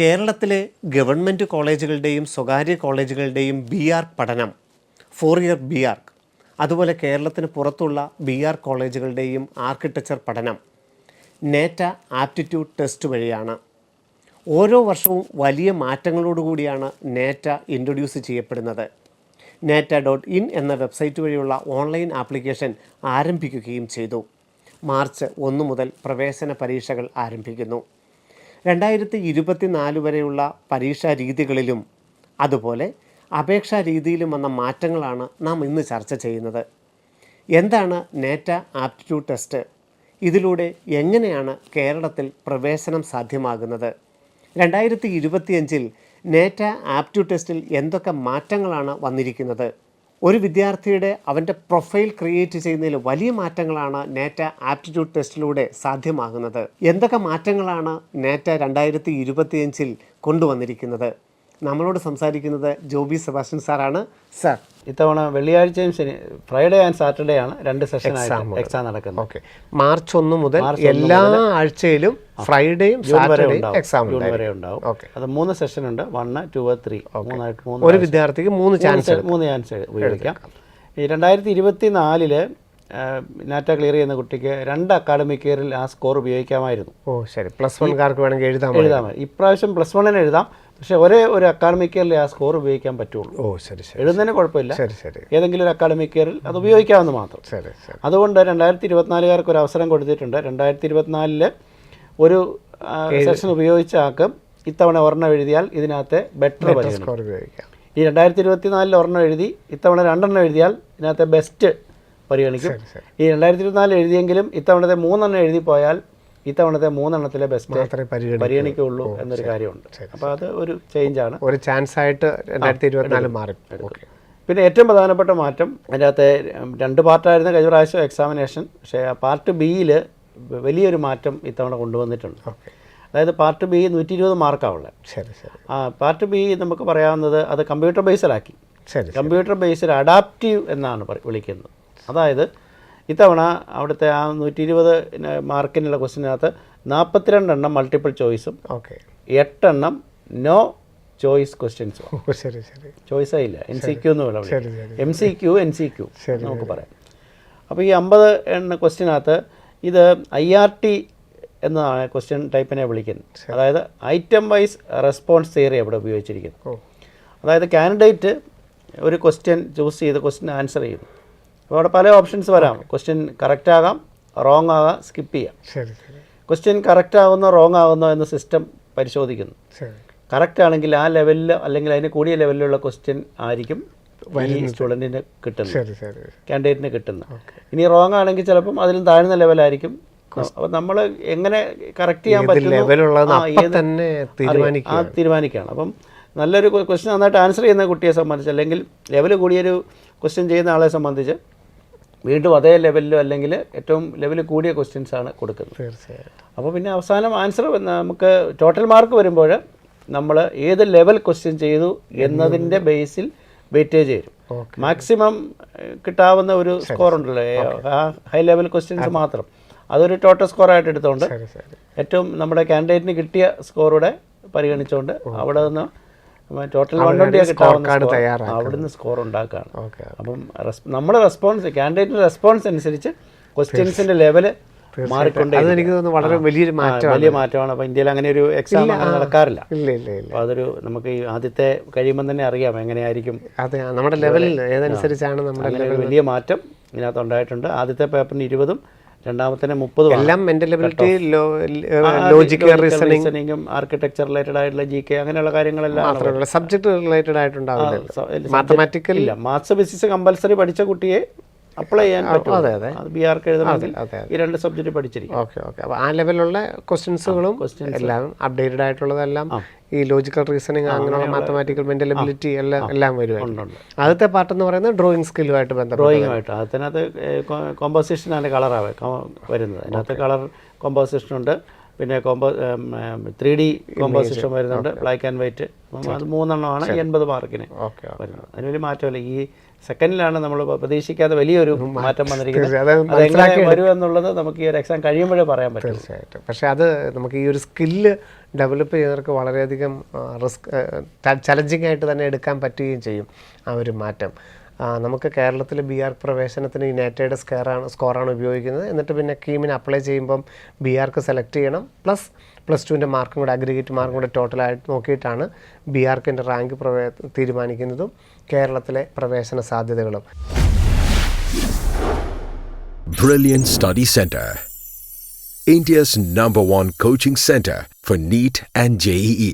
കേരളത്തിലെ ഗവൺമെൻറ് കോളേജുകളുടെയും സ്വകാര്യ കോളേജുകളുടെയും BArch പഠനം 4 ഇയർ BArch, അതുപോലെ കേരളത്തിന് പുറത്തുള്ള BArch കോളേജുകളുടെയും ആർക്കിടെക്ചർ പഠനം നേറ്റ ആപ്റ്റിറ്റ്യൂഡ് ടെസ്റ്റ് വഴിയാണ്. ഓരോ വർഷവും വലിയ മാറ്റങ്ങളോടുകൂടിയാണ് നേറ്റ ഇൻട്രൊഡ്യൂസ് ചെയ്യപ്പെടുന്നത്. neta.in എന്ന വെബ്സൈറ്റ് വഴിയുള്ള ഓൺലൈൻ ആപ്ലിക്കേഷൻ ആരംഭിക്കുകയും ചെയ്തു. മാർച്ച് 1 മുതൽ പ്രവേശന പരീക്ഷകൾ ആരംഭിക്കുന്നു. 2024 വരെയുള്ള പരീക്ഷാ രീതികളിലും അതുപോലെ അപേക്ഷാ രീതിയിലും വന്ന മാറ്റങ്ങളാണ് നാം ഇന്ന് ചർച്ച ചെയ്യുന്നത്. എന്താണ് നേറ്റ ആപ്റ്റിറ്റ്യൂഡ് ടെസ്റ്റ്? ഇതിലൂടെ എങ്ങനെയാണ് കേരളത്തിൽ പ്രവേശനം സാധ്യമാകുന്നത്? 2025 നേറ്റ ആപ്റ്റിറ്റ്യൂഡ് ടെസ്റ്റിൽ എന്തൊക്കെ മാറ്റങ്ങളാണ് വന്നിരിക്കുന്നത്? ഒരു വിദ്യാർത്ഥിയുടെ അവൻ്റെ പ്രൊഫൈൽ ക്രിയേറ്റ് ചെയ്യുന്നതിൽ വലിയ മാറ്റങ്ങളാണ് നേറ്റ ആപ്റ്റിറ്റ്യൂഡ് ടെസ്റ്റിലൂടെ സാധ്യമാകുന്നത്. എന്തൊക്കെ മാറ്റങ്ങളാണ് നേറ്റ 2025 കൊണ്ടുവന്നിരിക്കുന്നത്? നമ്മളോട് സംസാരിക്കുന്നത് ജോബി സെബാസ്റ്റ്യൻ സാറാണ്. സാർ, ഇത്തവണ വെള്ളിയാഴ്ചയും ഫ്രൈഡേ ആൻഡ് സാറ്റർഡേ ആണ് 2 സെഷനായിട്ട് എക്സാം നടക്കുന്നത്. ഓക്കെ, മാർച്ച് 1 മുതൽ എല്ലാ ആഴ്ചയിലും ഫ്രൈഡേയും സാറ്റർഡേയും എക്സാം വരെ ഉണ്ടാവും. അത് 3 സെഷൻ ഉണ്ട്. 1, 2, 3 മൂന്നായിട്ട് ഒരു വിദ്യാർത്ഥിക്ക് 3 ചാൻസ് ഉപയോഗിക്കാം. ഈ 2024 നാറ്റ ക്ലിയർ ചെയ്യുന്ന കുട്ടിക്ക് 2 അക്കാഡമിക് ഇയറിൽ ആ സ്കോർ ഉപയോഗിക്കാമായിരുന്നു. ശരി, +1കാർക്ക് വേണമെങ്കിൽ എഴുതാം. ഇപ്രാവശ്യം +1 എഴുതാം, പക്ഷേ ഒരു അക്കാഡമിക് ഇയറിൽ ആ സ്കോർ ഉപയോഗിക്കാൻ പറ്റുള്ളൂ. ശരി, എഴുതുന്നതിന് കുഴപ്പമില്ല. ഏതെങ്കിലും ഒരു അക്കാഡമിക് ഇയറിൽ അത് ഉപയോഗിക്കാമെന്ന് മാത്രം. അതുകൊണ്ട് 2024കാർക്ക് ഒരു അവസരം കൊടുത്തിട്ടുണ്ട്. 2024 ഒരു സെഷൻ ഉപയോഗിച്ച ആൾക്ക് ഇത്തവണ ഒരെണ്ണം എഴുതിയാൽ ഇതിനകത്തെ ബെറ്റർ പരിഗണിക്കാം. ഈ 2024 ഒരെണ്ണം എഴുതി ഇത്തവണ 2 എഴുതിയാൽ ഇതിനകത്തെ ബെസ്റ്റ് പരിഗണിക്കും. ഈ 2024 എഴുതിയെങ്കിലും ഇത്തവണത്തെ 3 എഴുതി പോയാൽ ഇത്തവണത്തെ 3 ബെസ്റ്റ് പരിഗണിക്കുള്ളൂ എന്നൊരു കാര്യമുണ്ട്. അപ്പോൾ അത് ഒരു ചേഞ്ചാണ്, ഒരു ചാൻസ് ആയിട്ട് 2024 മാറി. പിന്നെ ഏറ്റവും പ്രധാനപ്പെട്ട മാറ്റം, അതിനകത്ത് 2 പാർട്ടായിരുന്നു കഴിഞ്ഞ പ്രാവശ്യം എക്സാമിനേഷൻ. പക്ഷേ പാർട്ട് ബിയിൽ വലിയൊരു മാറ്റം ഇത്തവണ കൊണ്ടുവന്നിട്ടുണ്ട്. അതായത് പാർട്ട് ബി 120 മാർക്കാവുള്ളത്. പാർട്ട് ബി നമുക്ക് പറയാവുന്നത് അത് കമ്പ്യൂട്ടർ ബേസ്ഡാക്കി. കമ്പ്യൂട്ടർ ബേസ്ഡ് അഡാപ്റ്റീവ് എന്നാണ് വിളിക്കുന്നത്. അതായത് ഇത്തവണ അവിടുത്തെ ആ 120 മാർക്കിനുള്ള ക്വസ്റ്റിനകത്ത് 42 എണ്ണം മൾട്ടിപ്പിൾ ചോയ്സും 8 എണ്ണം നോ ചോയ്സ് ക്വസ്റ്റ്യൻസും. ചോയ്സേ ഇല്ല, MCQ എന്ന് പറയാം. MCQ NCQ നമുക്ക് പറയാം. അപ്പോൾ ഈ 50 എണ്ണ ക്വസ്റ്റിനകത്ത് ഇത് IRT എന്നതാണ് ക്വസ്റ്റ്യൻ ടൈപ്പിനെ വിളിക്കുന്നത്. അതായത് ഐറ്റം വൈസ് റെസ്പോൺസ് തിയറി അവിടെ ഉപയോഗിച്ചിരിക്കുന്നു. അതായത് കാൻഡിഡേറ്റ് ഒരു ക്വസ്റ്റ്യൻ ചൂസ് ചെയ്ത് ക്വസ്റ്റ്യൻ ആൻസർ ചെയ്യുന്നു. അപ്പോൾ അവിടെ പല ഓപ്ഷൻസ് വരാം. ക്വസ്റ്റ്യൻ കറക്റ്റ് ആകാം, റോങ് ആകാം, സ്കിപ്പ് ചെയ്യാം. ക്വസ്റ്റ്യൻ കറക്റ്റ് ആകുന്നോ റോങ് ആകുന്നോ എന്ന് സിസ്റ്റം പരിശോധിക്കുന്നു. കറക്റ്റ് ആണെങ്കിൽ ആ ലെവലിൽ അല്ലെങ്കിൽ അതിന് കൂടിയ ലെവലിലുള്ള ക്വസ്റ്റ്യൻ ആയിരിക്കും ഈ സ്റ്റുഡൻറ്റിന് കിട്ടുന്നത്, കാൻഡിഡേറ്റിന് കിട്ടുന്നത്. ഇനി റോങ് ആണെങ്കിൽ ചിലപ്പം അതിലും താഴ്ന്ന ലെവലായിരിക്കും. അപ്പോൾ നമ്മൾ എങ്ങനെ കറക്റ്റ് ചെയ്യാൻ പറ്റും തീരുമാനിക്കുകയാണ്. അപ്പം നല്ലൊരു ക്വസ്റ്റ്യൻ നന്നായിട്ട് ആൻസർ ചെയ്യുന്ന കുട്ടിയെ സംബന്ധിച്ച്, അല്ലെങ്കിൽ ലെവൽ കൂടിയൊരു ക്വസ്റ്റ്യൻ ചെയ്യുന്ന ആളെ സംബന്ധിച്ച് വീണ്ടും അതേ ലെവലിലോ അല്ലെങ്കിൽ ഏറ്റവും ലെവൽ കൂടിയ ക്വസ്റ്റ്യൻസ് ആണ് കൊടുക്കുന്നത്. അപ്പോൾ പിന്നെ അവസാനം ആൻസർ നമുക്ക് ടോട്ടൽ മാർക്ക് വരുമ്പോൾ നമ്മൾ ഏത് ലെവൽ ക്വസ്റ്റ്യൻ ചെയ്തു എന്നതിൻ്റെ ബേസിൽ വെയിറ്റേജ് വരും. മാക്സിമം കിട്ടാവുന്ന ഒരു സ്കോർ ഉണ്ടല്ലോ, ഹൈ ലെവൽ ക്വസ്റ്റ്യൻസ് മാത്രം, അതൊരു ടോട്ടൽ സ്കോറായിട്ട് എടുത്തുകൊണ്ട് ഏറ്റവും നമ്മുടെ കാൻഡിഡേറ്റിന് കിട്ടിയ സ്കോറൂടെ പരിഗണിച്ചുകൊണ്ട് അവിടെ നിന്ന് ടോട്ടൽ 120 കിട്ടാവുന്ന അവിടുന്ന് സ്കോർ ഉണ്ടാക്കുകയാണ്. അപ്പം നമ്മുടെ റെസ്പോൺസ്, കാൻഡിഡേറ്റിൻ്റെ റെസ്പോൺസ് അനുസരിച്ച് ക്വസ്റ്റ്യൻസിൻ്റെ ലെവല് മാറിക്കൊണ്ട് വലിയ മാറ്റമാണ്. അപ്പോൾ ഇന്ത്യയിൽ അങ്ങനെ ഒരു എക്സാം നടക്കാറില്ല. അപ്പോൾ അതൊരു നമുക്ക് ഈ ആദ്യത്തെ കഴിയുമ്പോൾ തന്നെ അറിയാം എങ്ങനെയായിരിക്കും നമ്മുടെ ലെവലിൽ ഏതനുസരിച്ചാണ് അങ്ങനെ വലിയ മാറ്റം ഇതിനകത്ത് ഉണ്ടായിട്ടുണ്ട്. ആദ്യത്തെ പേപ്പറിന് 20-ഉം രണ്ടാമത്തേന് 30 എല്ലാം മെന്റൽ എബിലിറ്റി, ലോജിക്കൽ റീസണിങ്ങും ആർക്കിടെക്ചർ റിലേറ്റഡ് ആയിട്ടുള്ള GK അങ്ങനെയുള്ള കാര്യങ്ങളെല്ലാം സബ്ജക്ട് റിലേറ്റഡ് ആയിട്ടുണ്ടാവില്ല. മാത്തമാറ്റിക്കൽ ഇല്ല, മാത്സ് ഫിസിക്സ് കമ്പൽസറി പഠിച്ച കുട്ടിയെ അപ്ലൈ ചെയ്യാൻ പറ്റും. അത് BArch എഴുതണമെങ്കിൽ ഈ 2 സബ്ജക്റ്റ് പഠിച്ചിരിക്കും. അപ്പോൾ ആ ലെവലുള്ള ക്വസ്റ്റ്യൻസുകളും എല്ലാം അപ്ഡേറ്റഡ് ആയിട്ടുള്ളതെല്ലാം ഈ ലോജിക്കൽ റീസണിങ് അങ്ങനെയുള്ള മാത്തമാറ്റിക്കൽ മെന്റൽ എബിലിറ്റി എല്ലാം വരുന്നുണ്ട്. ആദ്യത്തെ പാർട്ട് എന്ന് പറയുന്നത് ഡ്രോയിങ് സ്കില്ലുമായിട്ട് ഡ്രോയിങ്ങുമായിട്ട്. അതിനകത്ത് കോമ്പോസിഷനാണ് കളറാണ് വരുന്നത്. അതിനകത്ത് കളർ കോമ്പോസിഷനുണ്ട്, പിന്നെ 3D കോമ്പോസിഷൻ വരുന്നുണ്ട്, ബ്ലാക്ക് ആൻഡ് വൈറ്റ്. അത് 3 എണ്ണമാണ് 80 മാർക്കിന് വരുന്നത്. അതിന് വലിയ മാറ്റമില്ല. ഈ സെക്കൻഡിലാണ് നമ്മൾ പ്രതീക്ഷിക്കാതെ വലിയൊരു മാറ്റം വന്നിരിക്കുന്നത്. അതെങ്ങനെ വരുമെന്നുള്ളത് നമുക്ക് ഈ ഒരു എക്സാം കഴിയുമ്പോഴേ പറയാൻ പറ്റും. തീർച്ചയായിട്ടും. പക്ഷേ അത് നമുക്ക് ഈ ഒരു സ്കില്ല് ഡെവലപ്പ് ചെയ്യുന്നവർക്ക് വളരെയധികം ചലഞ്ചിങ് ആയിട്ട് തന്നെ എടുക്കാൻ പറ്റുകയും ചെയ്യും ആ ഒരു മാറ്റം. നമുക്ക് കേരളത്തിൽ BArch പ്രവേശനത്തിന് ഈ നേറ്റയുടെ സ്കോറാണ് ഉപയോഗിക്കുന്നത്. എന്നിട്ട് പിന്നെ കീമിന് അപ്ലൈ ചെയ്യുമ്പം BArch സെലക്ട് ചെയ്യണം. +2ൻ്റെ മാർക്കും കൂടെ, അഗ്രിഗേറ്റ് മാർക്കും കൂടെ ടോട്ടലായിട്ട് നോക്കിയിട്ടാണ് BArchൻ്റെ റാങ്ക് തീരുമാനിക്കുന്നതും കേരളത്തിലെ പ്രവേശന സാധ്യതകളും. Brilliant Study Center, India's #1 coaching center for NEET and JEE.